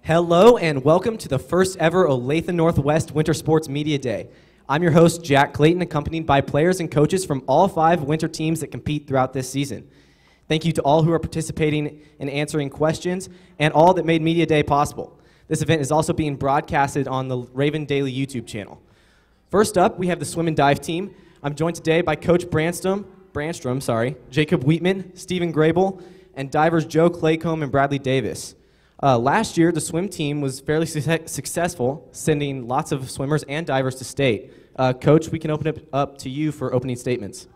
Hello and welcome to the first ever Olathe Northwest Winter Sports Media Day. I'm your host, Jack Clayton, accompanied by players and coaches from all 5 winter teams that compete throughout this season. Thank you to all who are participating in answering questions and all that made Media Day possible. This event is also being broadcasted on the Raven Daily YouTube channel. First up, we have the swim and dive team. I'm joined today by Coach Branstrom, Jacob Wheatman, Stephen Grable, and divers Joe Claycomb and Bradley Davis. Last year, the swim team was fairly successful, sending lots of swimmers and divers to state. Coach, we can open it up to you for opening statements.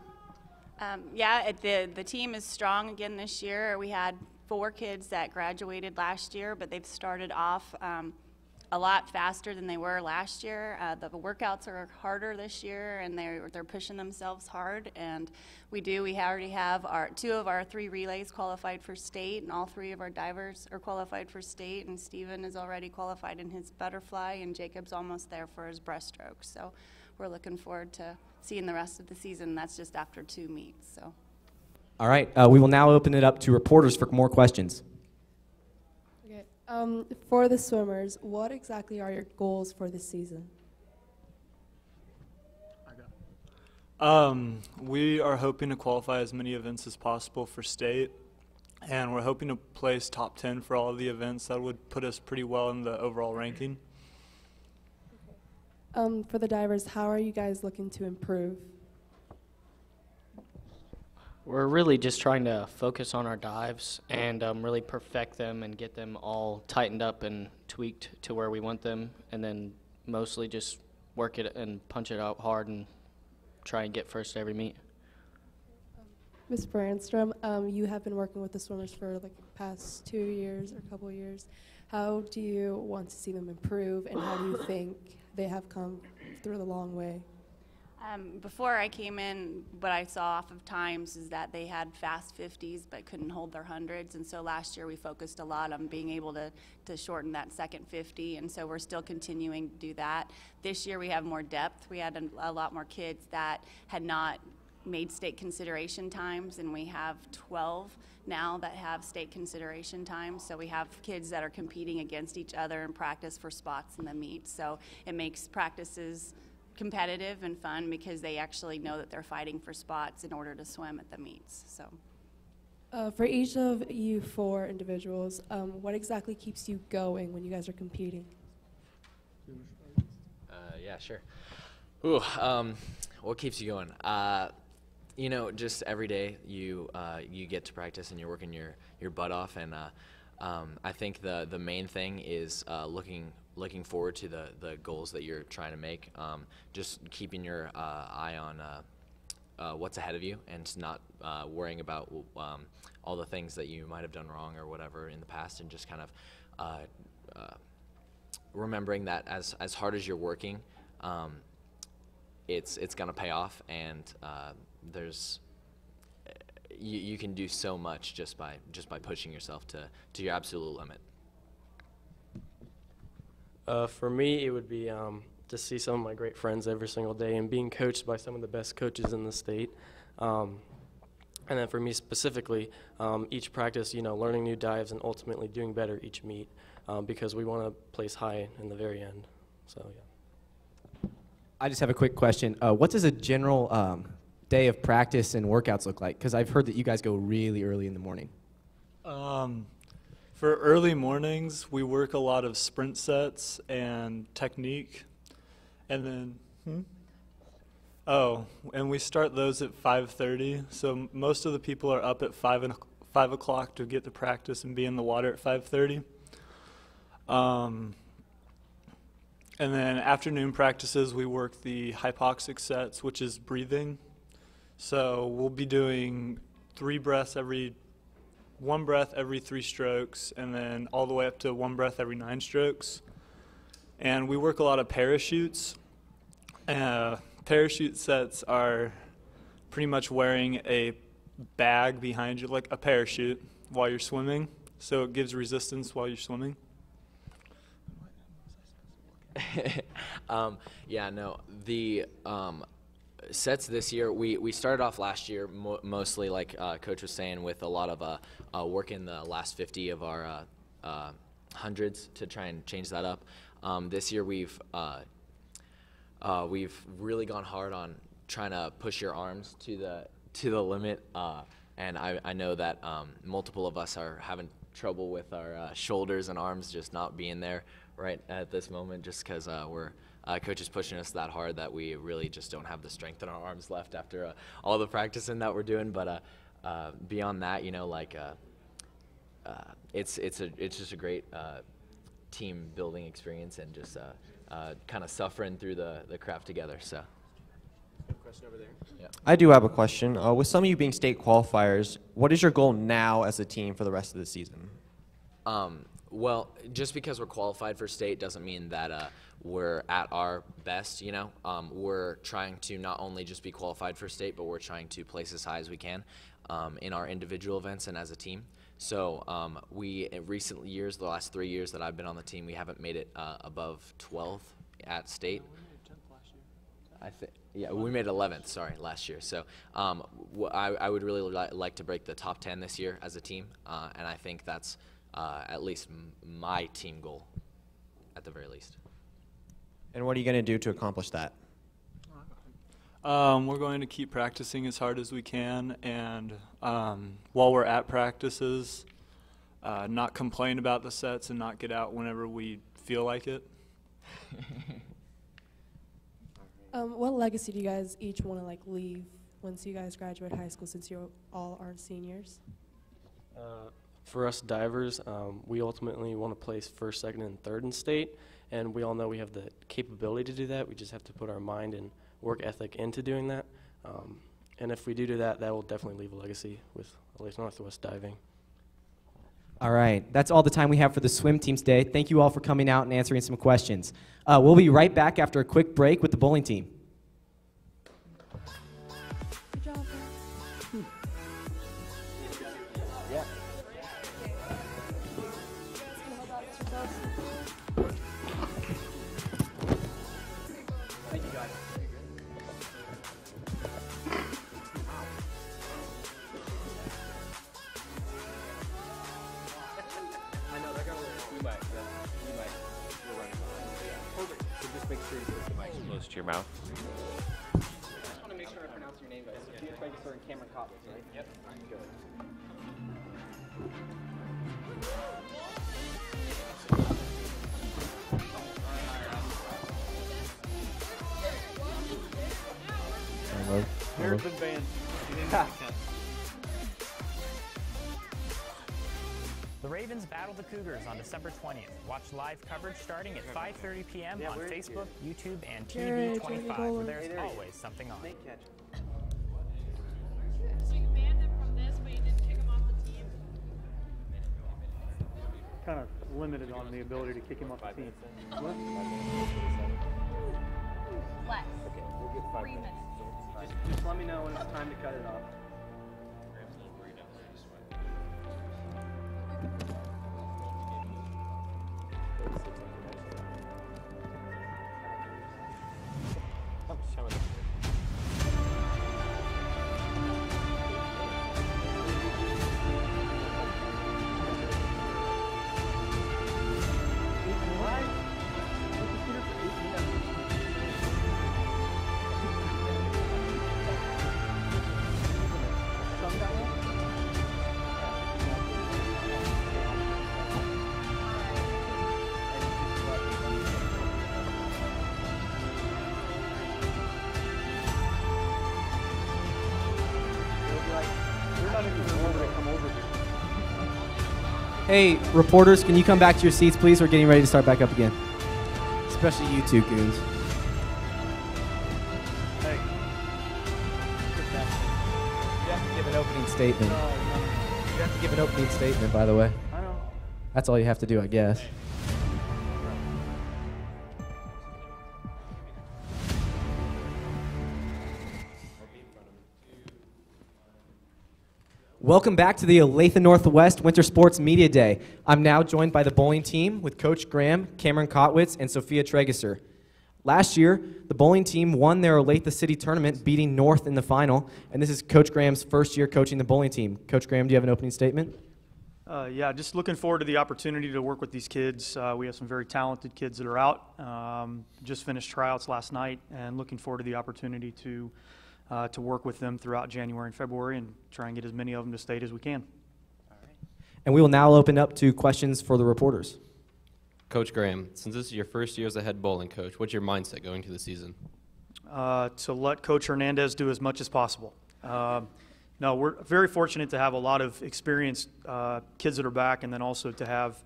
The team is strong again this year. We had 4 kids that graduated last year, but they've started off a lot faster than they were last year. The workouts are harder this year, and they're pushing themselves hard. And we already have 2 of our 3 relays qualified for state, and all 3 of our divers are qualified for state. And Steven is already qualified in his butterfly, and Jacob's almost there for his breaststroke. So we're looking forward to seeing the rest of the season. That's just after 2 meets. So. All right, we will now open it up to reporters for more questions. For the swimmers, what exactly are your goals for this season? We are hoping to qualify as many events as possible for state, and we're hoping to place top 10 for all of the events. That would put us pretty well in the overall ranking. For the divers, how are you guys looking to improve? We're really just trying to focus on our dives and really perfect them and get them all tightened up and tweaked to where we want them, and then mostly just work it and punch it out hard and try and get first every meet. Ms. Branstrom, you have been working with the swimmers for like the past 2 years or a couple of years. How do you want to see them improve, and how do you think they have come through the long way? Before I came in, what I saw off of times is that they had fast 50s but couldn't hold their 100s, and so last year we focused a lot on being able to shorten that second 50, and so we're still continuing to do that. This year we have more depth. We had a lot more kids that had not made state consideration times, and we have 12 now that have state consideration times, so we have kids that are competing against each other in practice for spots in the meet, so it makes practices competitive and fun because they actually know that they're fighting for spots in order to swim at the meets. So, for each of you 4 individuals, what exactly keeps you going when you guys are competing? Yeah, sure. What keeps you going? You know, just every day you get to practice and you're working your butt off, and I think the main thing is looking forward to the goals that you're trying to make. Just keeping your eye on what's ahead of you, and not worrying about all the things that you might have done wrong or whatever in the past, and just kind of remembering that as hard as you're working, it's gonna pay off, and you can do so much just by pushing yourself to your absolute limit. For me, it would be to see some of my great friends every single day and being coached by some of the best coaches in the state. And then for me specifically, each practice, learning new dives and ultimately doing better each meet, because we want to place high in the very end. So, yeah. I just have a quick question. What does a general day of practice and workouts look like? Because I've heard that you guys go really early in the morning. For early mornings, we work a lot of sprint sets and technique, and then, and we start those at 5:30. So most of the people are up at 5 o'clock to get to practice and be in the water at 5:30. And then afternoon practices, we work the hypoxic sets, which is breathing. So we'll be doing 1 breath every 3 strokes, and then all the way up to 1 breath every 9 strokes. And we work a lot of parachutes. Parachute sets are pretty much wearing a bag behind you, like a parachute, while you're swimming. So it gives resistance while you're swimming. The sets this year, we started off last year mostly, like Coach was saying, with a lot of work in the last 50 of our hundreds to try and change that up. This year we've really gone hard on trying to push your arms to the limit, and I know that multiple of us are having trouble with our shoulders and arms just not being there right at this moment, just because we're coach is pushing us that hard that we really just don't have the strength in our arms left after all the practicing that we're doing. But beyond that, you know, like it's just a great team building experience, and just kind of suffering through the craft together. So. Question over there. Yeah. I do have a question. With some of you being state qualifiers, what is your goal now as a team for the rest of the season? Well, just because we're qualified for state doesn't mean that we're at our best, you know. We're trying to not only just be qualified for state, but we're trying to place as high as we can in our individual events and as a team. So we, in recent years, the last 3 years that I've been on the team, we haven't made it above 12th at state. I think. Yeah, we made 11th, sorry, last year. So I would really like to break the top 10 this year as a team, and I think that's at least my team goal, at the very least. And what are you going to do to accomplish that? We're going to keep practicing as hard as we can, and while we're at practices, not complain about the sets and not get out whenever we feel like it. What legacy do you guys each want to leave once you guys graduate high school, since you all are seniors? For us divers, we ultimately want to place first, second, and third in state, and we all know we have the capability to do that. We just have to put our mind and work ethic into doing that. And if we do that, that will definitely leave a legacy with Olathe Northwest diving. All right, that's all the time we have for the swim team today. Thank you all for coming out and answering some questions. We'll be right back after a quick break with the bowling team. Good job. Thank you, guys. I know they're gonna. We might. We're running behind. Perfect. So just make sure you put the mic close to your mouth. I just want to make sure I pronounce your name, guys. Sophia Traeger and Cameron Cotlins, right? Yep. Good. Here's the band. The Ravens battle the Cougars on December 20th. Watch live coverage starting at 5:30 p.m. on Facebook, YouTube, and TV 25, where there's always something on. So you banned him from this, but you didn't kick him off the team? Kind of limited on the ability to kick him off the team. Less. Okay, we'll get 5 3 minutes. minutes. Just let me know when it's time to cut it off. Hey, reporters, can you come back to your seats, please? We're getting ready to start back up again. Especially you two goons. Hey. You have to give an opening statement. You have to give an opening statement, by the way. I know. That's all you have to do, I guess. Welcome back to the Olathe Northwest Winter Sports Media Day. I'm now joined by the bowling team with Coach Graham, Cameron Kotwitz, and Sophia Traeger. Last year, the bowling team won their Olathe City tournament, beating North in the final, and this is Coach Graham's first year coaching the bowling team. Coach Graham, do you have an opening statement? Yeah, just looking forward to the opportunity to work with these kids. We have some very talented kids that are out. Just finished tryouts last night, and looking forward to the opportunity to work with them throughout January and February and try and get as many of them to state as we can. And we will now open up to questions for the reporters. Coach Graham, since this is your first year as a head bowling coach, what's your mindset going to the season? To let Coach Hernandez do as much as possible. No, we're very fortunate to have a lot of experienced kids that are back, and then also to have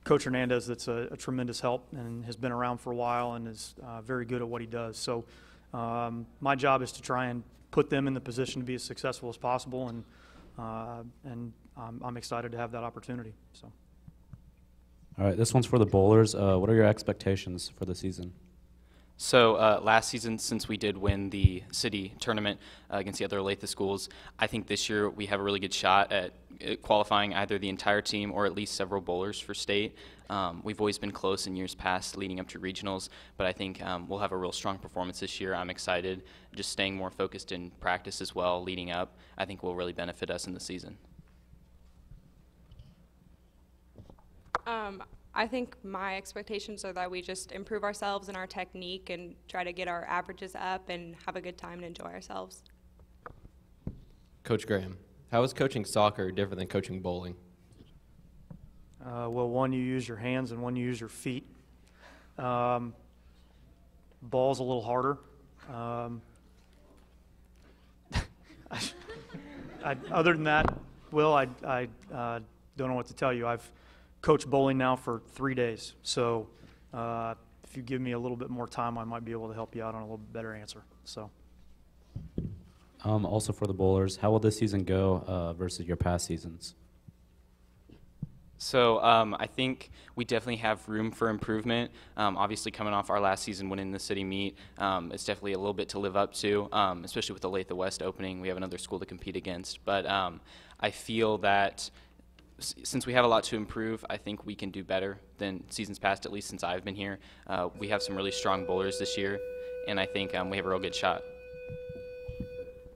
Coach Hernandez that's a tremendous help and has been around for a while and is very good at what he does. So my job is to try and put them in the position to be as successful as possible, and I'm excited to have that opportunity. So. All right, this one's for the bowlers. What are your expectations for the season? So last season, since we did win the city tournament against the other Olathe schools, I think this year we have a really good shot at qualifying either the entire team or at least several bowlers for state. We've always been close in years past leading up to regionals, but I think we'll have a real strong performance this year. I'm excited. Just staying more focused in practice as well leading up, I think will really benefit us in the season. I think my expectations are that we just improve ourselves in our technique and try to get our averages up and have a good time and enjoy ourselves. Coach Graham, how is coaching soccer different than coaching bowling? Well, one, you use your hands, and one, you use your feet. Ball's a little harder. Other than that, Will, I don't know what to tell you. I've coached bowling now for 3 days, so if you give me a little bit more time, I might be able to help you out on a little bit better answer. So. Also for the bowlers, how will this season go versus your past seasons? So I think we definitely have room for improvement. Obviously, coming off our last season winning the city meet, it's definitely a little bit to live up to, especially with the Olathe West opening. We have another school to compete against. But I feel that since we have a lot to improve, I think we can do better than seasons past, at least since I've been here. We have some really strong bowlers this year, and I think we have a real good shot.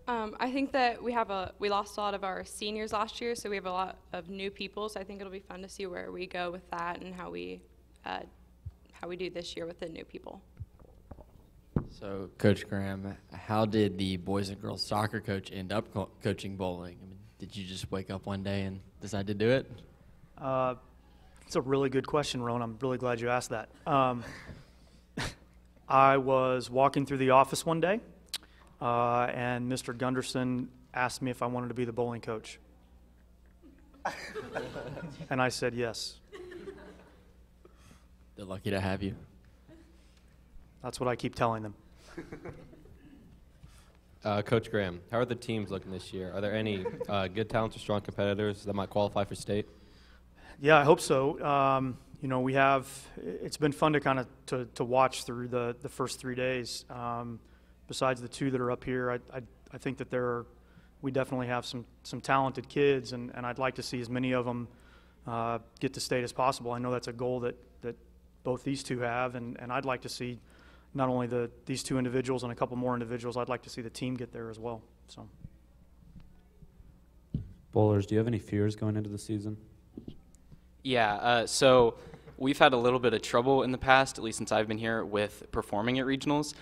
I think that we lost a lot of our seniors last year, so we have a lot of new people. So I think it'll be fun to see where we go with that and how we do this year with the new people. So, Coach Graham, how did the boys and girls soccer coach end up coaching bowling? I mean, did you just wake up one day and decide to do it? It's a really good question, Ron. I'm really glad you asked that. I was walking through the office one day, and Mr. Gunderson asked me if I wanted to be the bowling coach. And I said yes. They're lucky to have you. That's what I keep telling them. Coach Graham, how are the teams looking this year? Are there any good, talented, strong competitors that might qualify for state? Yeah, I hope so. You know, it's been fun to kind of to watch through the first 3 days. Besides the two that are up here, I think that we definitely have some talented kids, and I'd like to see as many of them get to state as possible. I know that's a goal that both these two have, and I'd like to see not only these two individuals and a couple more individuals, I'd like to see the team get there as well. So, Bowlers, do you have any fears going into the season? Yeah, so we've had a little bit of trouble in the past, at least since I've been here, with performing at regionals.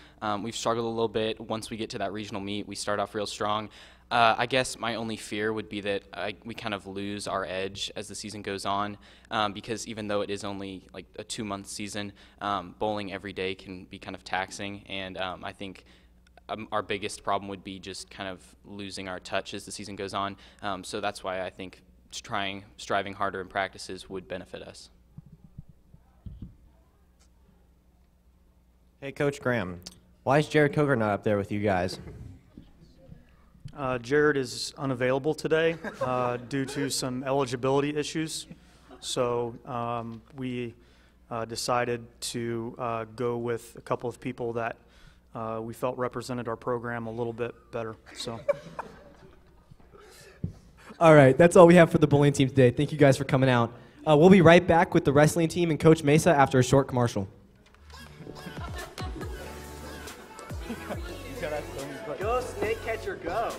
We've struggled a little bit. Once we get to that regional meet, we start off real strong. I guess my only fear would be that we kind of lose our edge as the season goes on, because even though it is only like a 2-month season, bowling every day can be kind of taxing, and I think our biggest problem would be just kind of losing our touch as the season goes on. So that's why I think striving harder in practices would benefit us. Hey, Coach Graham, why is Jared Coker not up there with you guys? Jared is unavailable today due to some eligibility issues. So we decided to go with a couple of people that we felt represented our program a little bit better. So. All right, that's all we have for the bowling team today. Thank you guys for coming out. We'll be right back with the wrestling team and Coach Mesa after a short commercial. Go, snake catcher, go.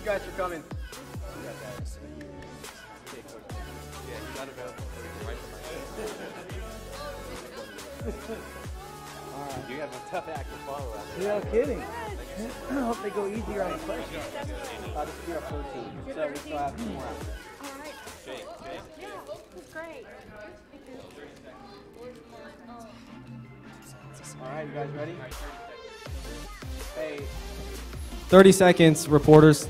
guys for coming. You have a tough act to follow after No that. kidding. I hope they go easier on the questions. I'll just be our 14. So we still have 2 more after. Great. All right, you guys ready? Hey. 30 seconds, reporters.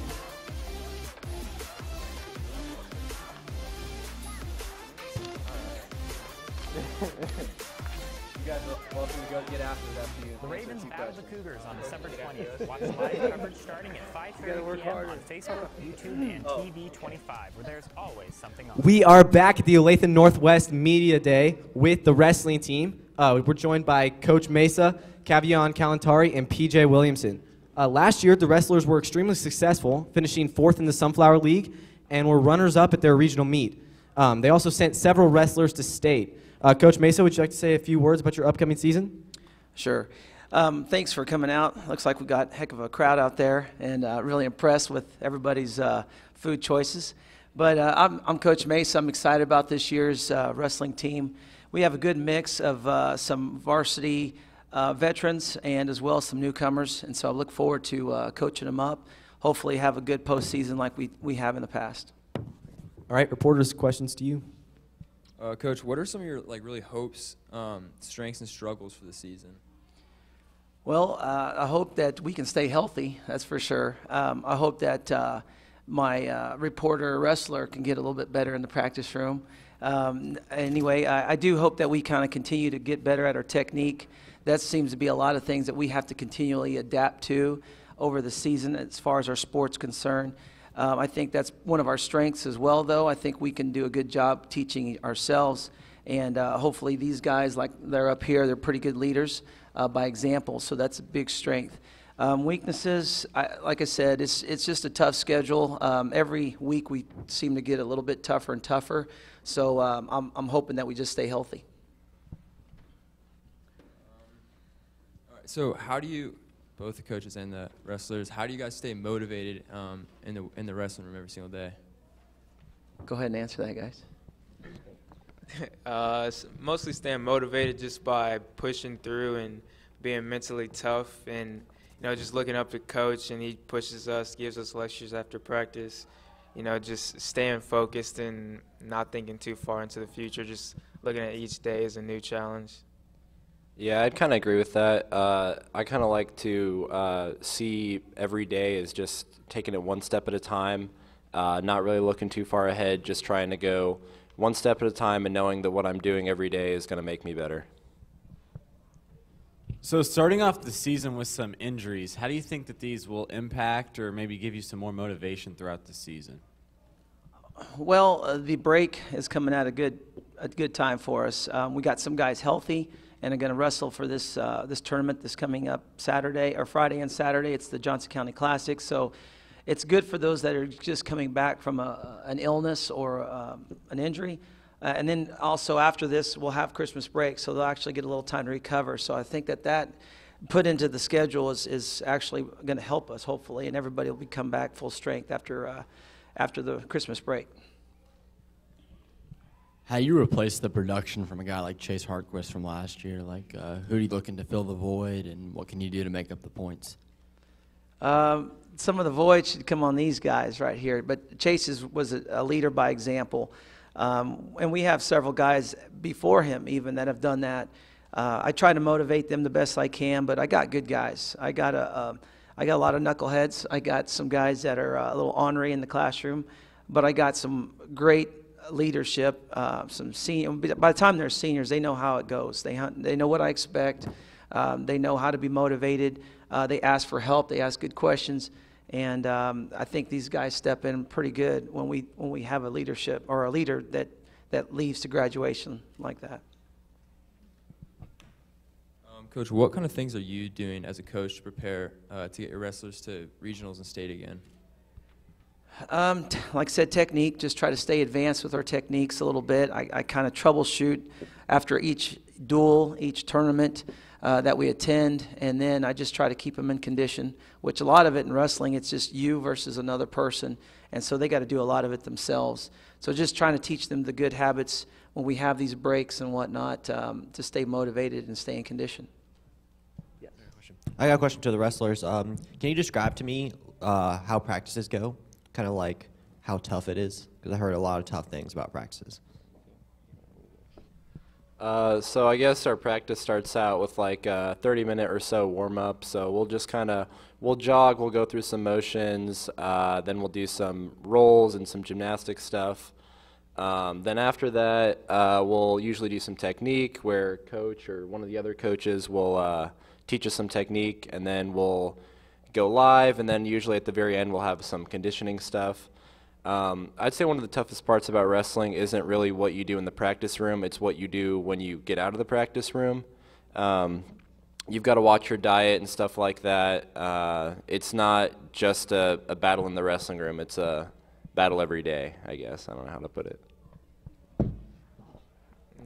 You guys are welcome to go get after it after you. The Ravens battle the Cougars on December 20th. Watch live coverage starting at 5:30 p.m. on Facebook, YouTube, and TV 25, where there's always something on. We are back at the Olathe Northwest Media Day with the wrestling team. We're joined by Coach Mesa, Cavion Kalantari, and PJ Williamson. Last year, the wrestlers were extremely successful, finishing 4th in the Sunflower League, and were runners-up at their regional meet. They also sent several wrestlers to state. Coach Mesa, would you like to say a few words about your upcoming season? Sure. Thanks for coming out. Looks like we got a heck of a crowd out there, and really impressed with everybody's food choices. But I'm Coach Mesa. I'm excited about this year's wrestling team. We have a good mix of some varsity veterans and as well as some newcomers, and so I look forward to coaching them up. Hopefully have a good postseason like we have in the past. All right, reporters, questions to you. Coach, what are some of your really hopes, strengths, and struggles for the season? Well, I hope that we can stay healthy, that's for sure. I hope that my reporter wrestler can get a little bit better in the practice room. Anyway, I do hope that we kind of continue to get better at our technique. That seems to be a lot of things that we have to continually adapt to over the season as far as our sport's concerned. I think that's one of our strengths as well, though. I think we can do a good job teaching ourselves, and hopefully these guys, like they're up here, they're pretty good leaders by example, so that's a big strength. Weaknesses, like I said, it's just a tough schedule. Every week we seem to get a little bit tougher and tougher, so I'm hoping that we just stay healthy. All right, so how do you, both the coaches and the wrestlers, how do you guys stay motivated in the wrestling room every single day? Go ahead and answer that, guys. Mostly staying motivated just by pushing through and being mentally tough, and just looking up to coach, and he pushes us, gives us lectures after practice. Just staying focused and not thinking too far into the future, just looking at each day as a new challenge. Yeah, I'd kind of agree with that. I kind of like to see every day as just taking it one step at a time, not really looking too far ahead, just trying to go one step at a time and knowing that what I'm doing every day is going to make me better. So starting off the season with some injuries, how do you think that these will impact or maybe give you some more motivation throughout the season? Well, the break is coming at a good time for us. We got some guys healthy and are going to wrestle for this this tournament that's coming up Saturday or Friday and Saturday. It's the Johnson County Classic, so it's good for those that are just coming back from an illness or an injury. And then also after this, we'll have Christmas break, so they'll actually get a little time to recover. So I think that put into the schedule is actually going to help us, hopefully, and everybody will come back full strength after the Christmas break. How do you replace the production from a guy like Chase Hartquist from last year? Who are you looking to fill the void, and what can you do to make up the points? Some of the void should come on these guys right here, but Chase was a leader by example. And we have several guys before him even that have done that. I try to motivate them the best I can, but I got good guys. I got a lot of knuckleheads. I got some guys that are a little ornery in the classroom, but I got some great leadership. Some senior. By the time they're seniors, they know how it goes. They know what I expect. They know how to be motivated. They ask for help. They ask good questions. And I think these guys step in pretty good when we have a leadership or a leader that leads to graduation like that. Coach, what kind of things are you doing as a coach to prepare to get your wrestlers to regionals and state again? Like I said, technique, just try to stay advanced with our techniques a little bit. I kind of troubleshoot after each duel, each tournament that we attend, and then I just try to keep them in condition, which a lot of it in wrestling, it's just you versus another person, and so they got to do a lot of it themselves. So just trying to teach them the good habits when we have these breaks and whatnot to stay motivated and stay in condition. I got a question to the wrestlers. Can you describe to me how practices go? Kind of like how tough it is? Because I heard a lot of tough things about practices. So I guess our practice starts out with like a 30-minute or so warm-up. So we'll just we'll jog, we'll go through some motions, then we'll do some rolls and some gymnastic stuff. Then after that, we'll usually do some technique where coach or one of the other coaches will teach us some technique, and then we'll go live, and then usually at the very end we'll have some conditioning stuff. I'd say one of the toughest parts about wrestling isn't really what you do in the practice room, it's what you do when you get out of the practice room. You've got to watch your diet and stuff like that. It's not just a battle in the wrestling room, it's a battle every day, I guess. I don't know how to put it.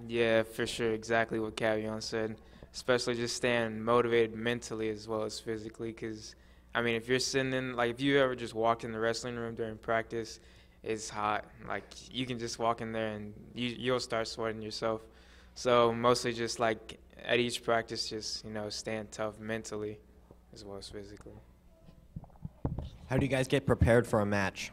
Yeah, for sure, exactly what Cavion said. Especially just staying motivated mentally as well as physically, because I mean, if you're sitting in, like, if you ever just walked in the wrestling room during practice, it's hot. Like, you can just walk in there and you'll start sweating yourself. So mostly just like at each practice, just, you know, staying tough mentally as well as physically. How do you guys get prepared for a match?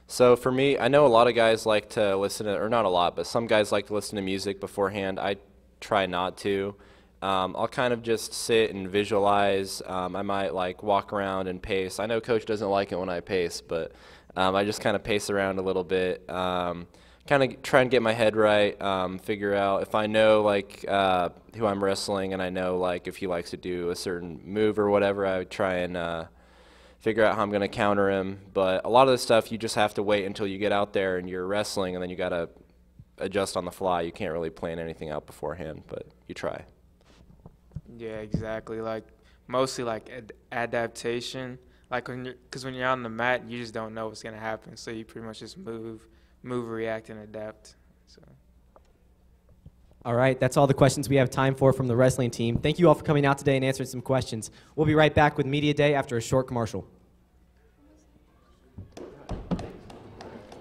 So for me, I know a lot of guys like to listen to, or not a lot, but some guys like to listen to music beforehand. I try not to. I'll kind of just sit and visualize. I might like walk around and pace. I know Coach doesn't like it when I pace, but I just kind of pace around a little bit. Kind of try and get my head right, figure out if I know like who I'm wrestling and I know like if he likes to do a certain move or whatever, I would try and figure out how I'm going to counter him. But a lot of the stuff you just have to wait until you get out there and you're wrestling, and then you got to adjust on the fly. You can't really plan anything out beforehand, but you try. Yeah, exactly. Like mostly like adaptation. Like because when you're on the mat, you just don't know what's gonna happen. So you pretty much just move, react, and adapt. So. All right, that's all the questions we have time for from the wrestling team. Thank you all for coming out today and answering some questions. We'll be right back with Media Day after a short commercial.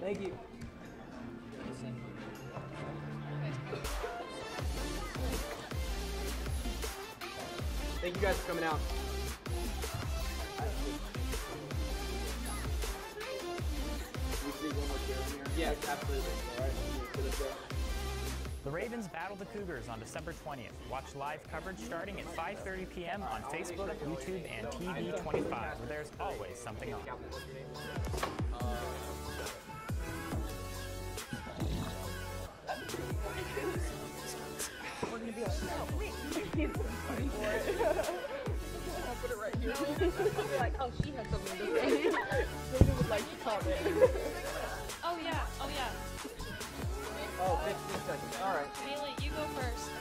Thank you. Thank you guys for coming out. Yeah, absolutely. All right. The Ravens battle the Cougars on December 20th. Watch live coverage starting at 5:30 p.m. on Facebook, YouTube, and TV 25, where there's always something on. We're gonna be like, no, wait. I'll put it right here. I'll be like, oh, she has something to say. Maybe would like to comment. Oh yeah, oh yeah. Oh, 15 seconds. All right. Bailey, you go first.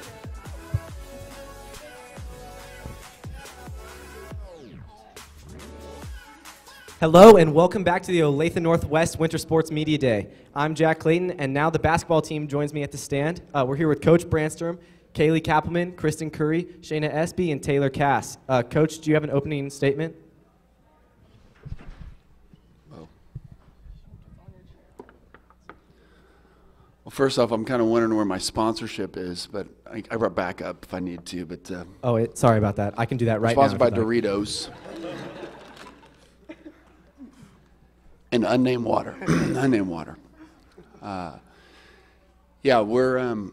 Hello and welcome back to the Olathe Northwest Winter Sports Media Day. I'm Jack Clayton, and now the basketball team joins me at the stand. We're here with Coach Brandstrom, Kaylee Kappelman, Kristen Curry, Shayna Espy, and Taylor Cass. Coach, do you have an opening statement? Well, first off, I'm kind of wondering where my sponsorship is, but I brought back up if I need to. But Sorry about that. I can do that right now. Sponsored by Doritos and unnamed water. Unnamed water. Yeah, we're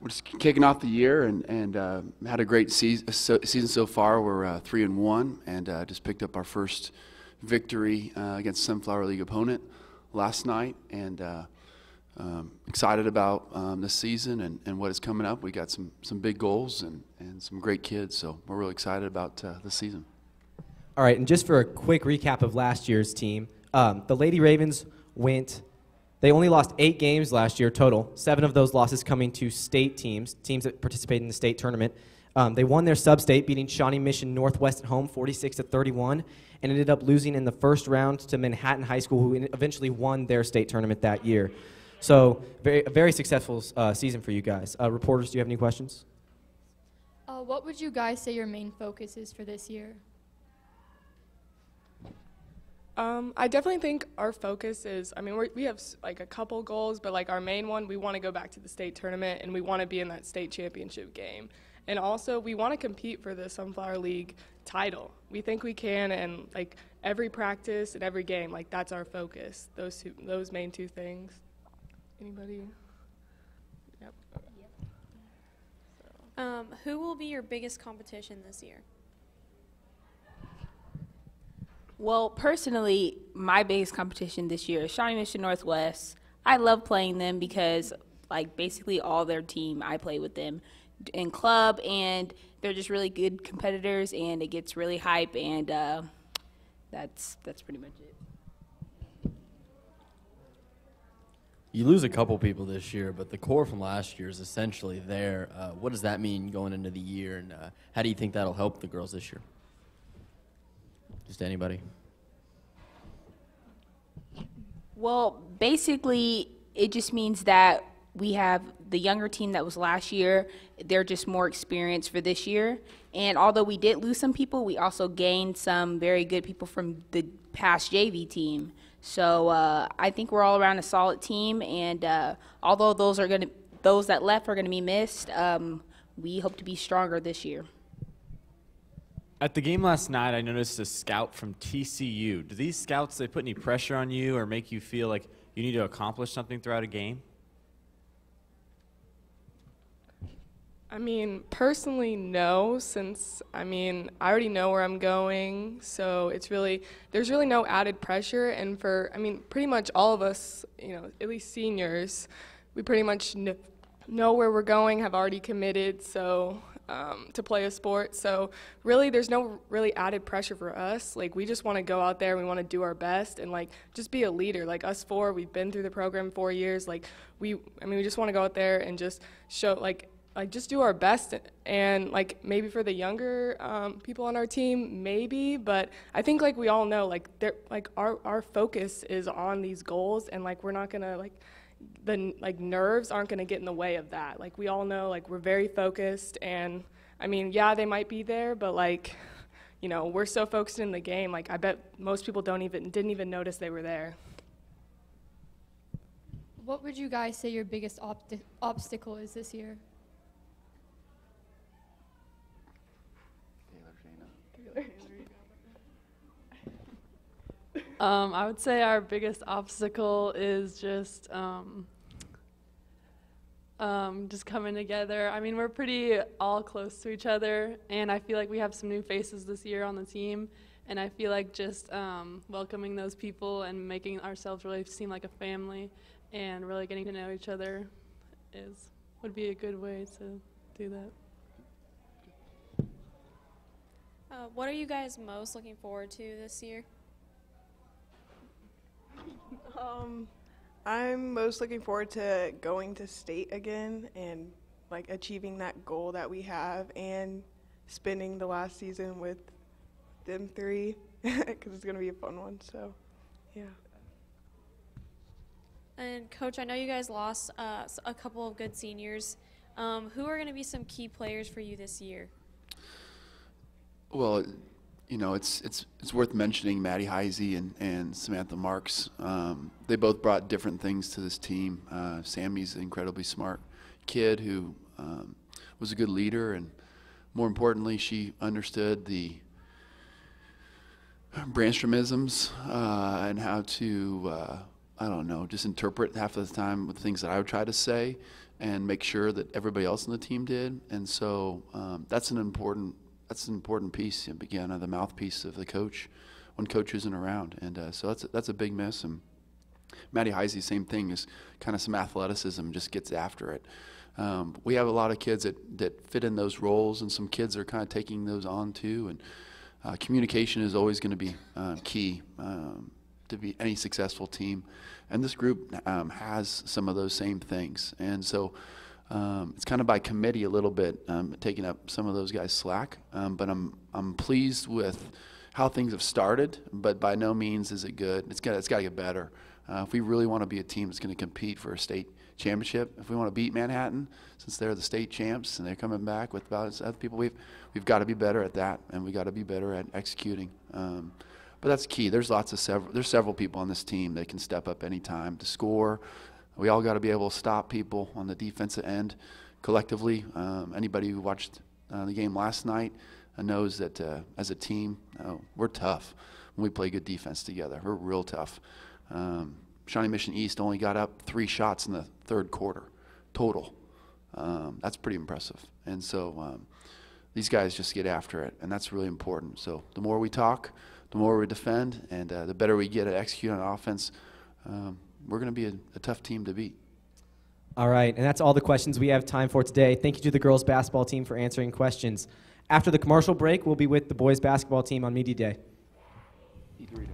just kicking off the year and had a great season so far. We're 3-1 and just picked up our first victory against Sunflower League opponent last night, and excited about this season and what is coming up. We got some big goals and some great kids, so we're really excited about this season. All right, and just for a quick recap of last year's team, the Lady Ravens they only lost 8 games last year total, 7 of those losses coming to state teams that participated in the state tournament. They won their sub-state, beating Shawnee Mission Northwest at home 46-31, and ended up losing in the first round to Manhattan High School, who eventually won their state tournament that year. So a very successful season for you guys. Reporters, do you have any questions? What would you guys say your main focus is for this year? I definitely think our focus is, I mean, we have like a couple goals, but like our main one, we want to go back to the state tournament and we want to be in that state championship game. And also we want to compete for the Sunflower League title. We think we can, and like every practice and every game, like that's our focus, those main two things. Anybody? Yep. Who will be your biggest competition this year? Well, personally, my biggest competition this year is Shawnee Mission Northwest. I love playing them because, like, basically all their team, I play with them in club, and they're just really good competitors, and it gets really hype, and that's pretty much it. You lose a couple people this year, but the core from last year is essentially there. What does that mean going into the year, and how do you think that'll help the girls this year? Just anybody. Well, basically, it just means that we have the younger team that was last year. They're just more experienced for this year. And although we did lose some people, we also gained some very good people from the past JV team. So I think we're all around a solid team. And although those that left are gonna be missed, we hope to be stronger this year. At the game last night, I noticed a scout from TCU. Do these scouts, they put any pressure on you or make you feel like you need to accomplish something throughout a game? I mean, personally, no, since, I mean, I already know where I'm going, so there's really no added pressure, and pretty much all of us, at least seniors, we pretty much know where we're going, have already committed, so, to play a sport, so really there's no really added pressure for us. Like, we just want to go out there, we want to do our best, and like just be a leader. Like us four, we've been through the program 4 years. Like we just want to go out there and just show like just do our best, and like maybe for the younger people on our team, maybe, but I think like we all know like our focus is on these goals, and like we're not gonna the nerves aren't going to get in the way of that. Like we all know, like we're very focused, and I mean, yeah, they might be there, but like, we're so focused in the game. Like I bet most people didn't even notice they were there. What would you guys say your biggest obstacle is this year? I would say our biggest obstacle is just coming together. I mean, we're pretty all close to each other, and I feel like we have some new faces this year on the team, and I feel like just welcoming those people and making ourselves really seem like a family and really getting to know each other would be a good way to do that. What are you guys most looking forward to this year? I'm most looking forward to going to state again and like achieving that goal that we have and spending the last season with them three because it's going to be a fun one. So, yeah. And Coach, I know you guys lost a couple of good seniors. Who are going to be some key players for you this year? Well, it's worth mentioning Maddie Heisey and Samantha Marks. They both brought different things to this team. Sammy's an incredibly smart kid who was a good leader, and more importantly, she understood the Brandstromisms and how to, just interpret half of the time with things that I would try to say and make sure that everybody else on the team did. And so that's an important piece, again, the mouthpiece of the coach when coach isn't around. And so that's a big miss. And Maddie Heisey, same thing, is kind of some athleticism, just gets after it. We have a lot of kids that fit in those roles, and some kids are kind of taking those on too. And communication is always going to be key to be any successful team. And this group has some of those same things. And so it's kind of by committee a little bit, taking up some of those guys' slack. But I'm pleased with how things have started, but by no means is it good. It's got to get better. If we really want to be a team that's going to compete for a state championship, if we want to beat Manhattan, since they're the state champs and they're coming back with about as other people, we've got to be better at that, and we got to be better at executing. But that's key. There's several people on this team that can step up anytime to score. We all got to be able to stop people on the defensive end collectively. Anybody who watched the game last night knows that as a team, we're tough when we play good defense together. We're real tough. Shawnee Mission East only got up 3 shots in the third quarter total. That's pretty impressive. And so these guys just get after it, and that's really important. So the more we talk, the more we defend, and the better we get at executing on offense, we're going to be a tough team to beat. All right, and that's all the questions we have time for today. Thank you to the girls basketball team for answering questions. After the commercial break, we'll be with the boys basketball team on Media Day. Eat Doritos.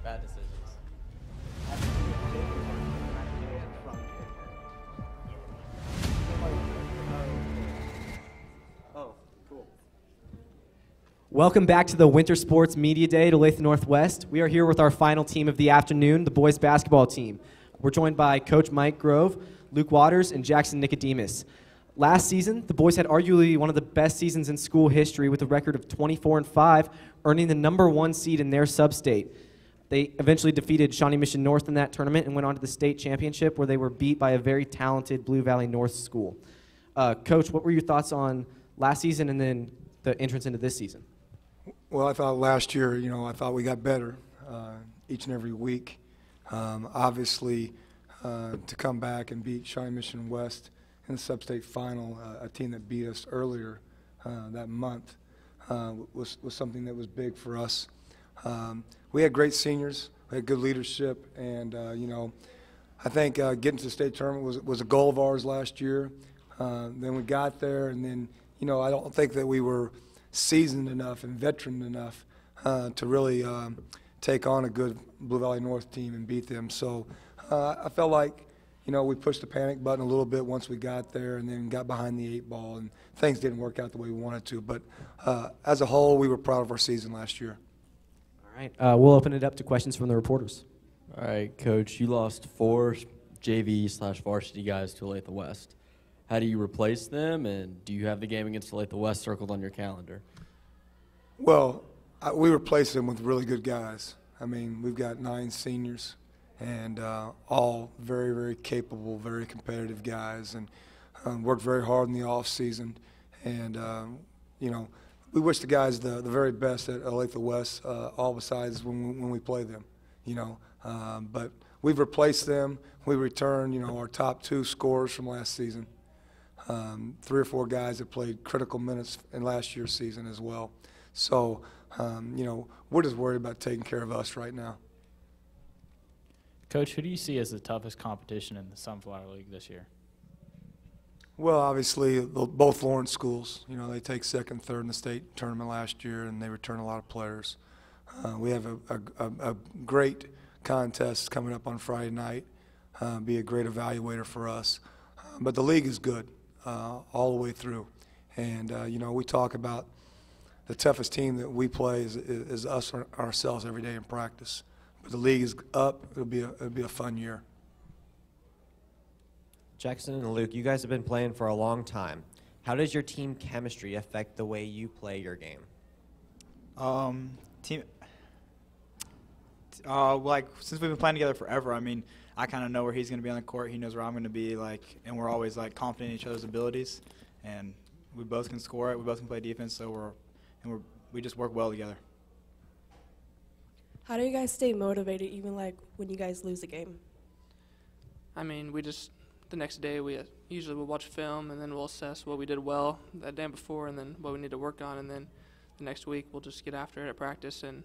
Bad decisions. Oh, cool. Welcome back to the Winter Sports Media Day at Olathe Northwest. We are here with our final team of the afternoon, the boys basketball team. We're joined by Coach Mike Grove, Luke Waters, and Jackson Nicodemus. Last season, the boys had arguably one of the best seasons in school history with a record of 24-5, earning the #1 seed in their sub-state. They eventually defeated Shawnee Mission North in that tournament and went on to the state championship, where they were beat by a very talented Blue Valley North school. Coach, what were your thoughts on last season and then the entrance into this season? Well, I thought last year, I thought we got better each and every week. Obviously, to come back and beat Shawnee Mission West in the sub-state final, a team that beat us earlier that month, was something that was big for us. We had great seniors, we had good leadership, and I think getting to the state tournament was a goal of ours last year. Then we got there, and then I don't think that we were seasoned enough and veteran enough to really take on a good Blue Valley North team and beat them. So I felt like we pushed the panic button a little bit once we got there, and then got behind the 8 ball, and things didn't work out the way we wanted to. But as a whole, we were proud of our season last year. All right, we'll open it up to questions from the reporters. All right, Coach, you lost 4 JV/varsity guys to Olathe West. How do you replace them, and do you have the game against Olathe West circled on your calendar? Well, we replaced them with really good guys. I mean, we've got 9 seniors, and all very, very capable, very competitive guys, and worked very hard in the off season. And we wish the guys the very best at Olathe West, all besides when we play them. But we've replaced them. We returned, our top 2 scorers from last season. 3 or 4 guys that played critical minutes in last year's season as well. So, we're just worried about taking care of us right now. Coach, who do you see as the toughest competition in the Sunflower League this year? Well, obviously, both Lawrence schools. They take 2nd, 3rd in the state tournament last year, and they return a lot of players. We have a great contest coming up on Friday night. Be a great evaluator for us. But the league is good all the way through. And, we talk about the toughest team that we play is us ourselves every day in practice. But the league is up. It'll be a fun year. Jackson and Luke, you guys have been playing for a long time. How does your team chemistry affect the way you play your game? Like, since we've been playing together forever, I mean, I kind of know where he's going to be on the court. He knows where I'm going to be, like, and we're always, like, confident in each other's abilities. And we both can score it. We both can play defense, so we just work well together. How do you guys stay motivated even, like, when you guys lose a game? I mean, the next day we usually will watch film, and then we'll assess what we did well that day before and then what we need to work on, and then the next week we'll just get after it at practice and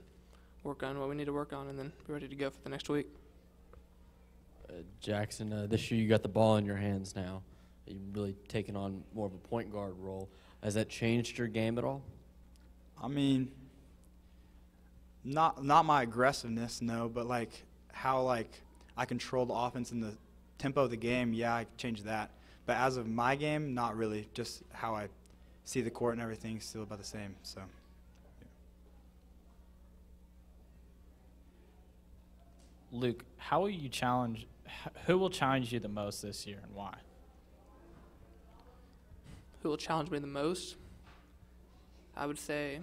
work on what we need to work on and then be ready to go for the next week. Jackson, this year you got the ball in your hands now. You've really taken on more of a point guard role. Has that changed your game at all? I mean, not my aggressiveness, no, but like how like I control the offense and the tempo of the game, yeah, I changed that. But as of my game, not really. Just how I see the court and everything is still about the same. So. Luke, how will you challenge? Who will challenge you the most this year, and why? Who will challenge me the most? I would say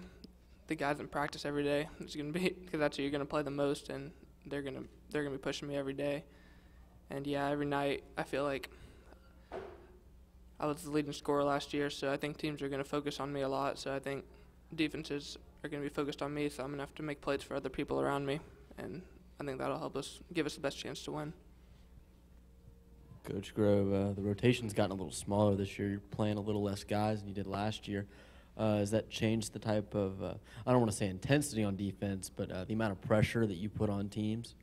the guys in practice every day. It's gonna be because that's who you're gonna play the most, and they're gonna be pushing me every day. And yeah, every night I feel like I was the leading scorer last year, so I think teams are gonna focus on me a lot. So I think defenses are gonna be focused on me, so I'm gonna have to make plays for other people around me, and I think that'll help us give us the best chance to win. Coach Grove, the rotation's gotten a little smaller this year. You're playing a little less guys than you did last year. Has that changed the type of, I don't want to say intensity on defense, but the amount of pressure that you put on teams?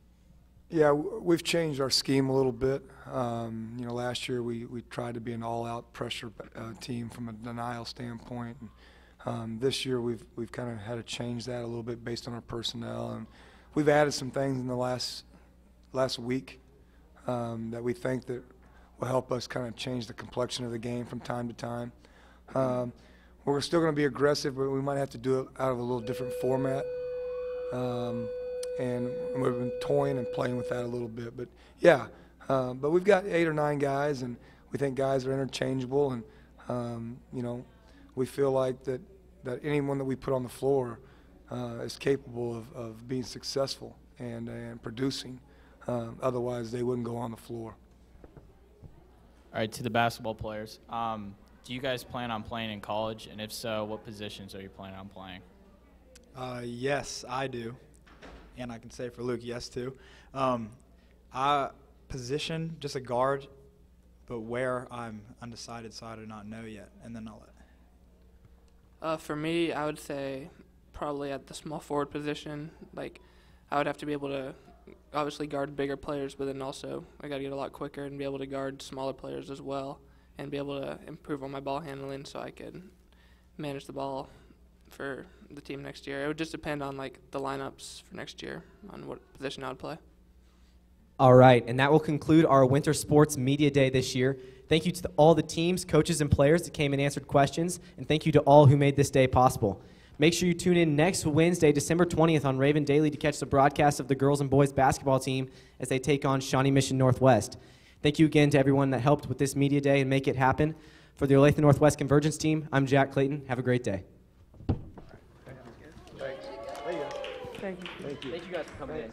Yeah, we've changed our scheme a little bit. You know, last year we tried to be an all-out pressure team from a denial standpoint. And, this year we've kind of had to change that a little bit based on our personnel, and we've added some things in the last week that we think that will help us kind of change the complexion of the game from time to time. We're still going to be aggressive, but we might have to do it out of a little different format. And we've been toying and playing with that a little bit. But, yeah, but we've got 8 or 9 guys, and we think guys are interchangeable. And, you know, we feel like that anyone that we put on the floor is capable of being successful and producing. Otherwise, they wouldn't go on the floor. All right, to the basketball players, do you guys plan on playing in college? And if so, what positions are you planning on playing? Yes, I do. And I can say for Luke, yes, too. Position, just a guard, but where I'm undecided, so I do not know yet. And then I'll let. For me, I would say probably at the small forward position. Like, I would have to be able to obviously guard bigger players, but then also I got to get a lot quicker and be able to guard smaller players as well and be able to improve on my ball handling so I could manage the ball for the team next year. It would just depend on, like, the lineups for next year on what position I would play. All right, and that will conclude our Winter Sports Media Day this year. Thank you to all the teams, coaches, and players that came and answered questions, and thank you to all who made this day possible. Make sure you tune in next Wednesday, December 20th on Raven Daily to catch the broadcast of the girls and boys basketball team as they take on Shawnee Mission Northwest. Thank you again to everyone that helped with this media day and make it happen. For the Olathe Northwest Convergence team, I'm Jack Clayton. Have a great day. Thank you. Thank you guys for coming in.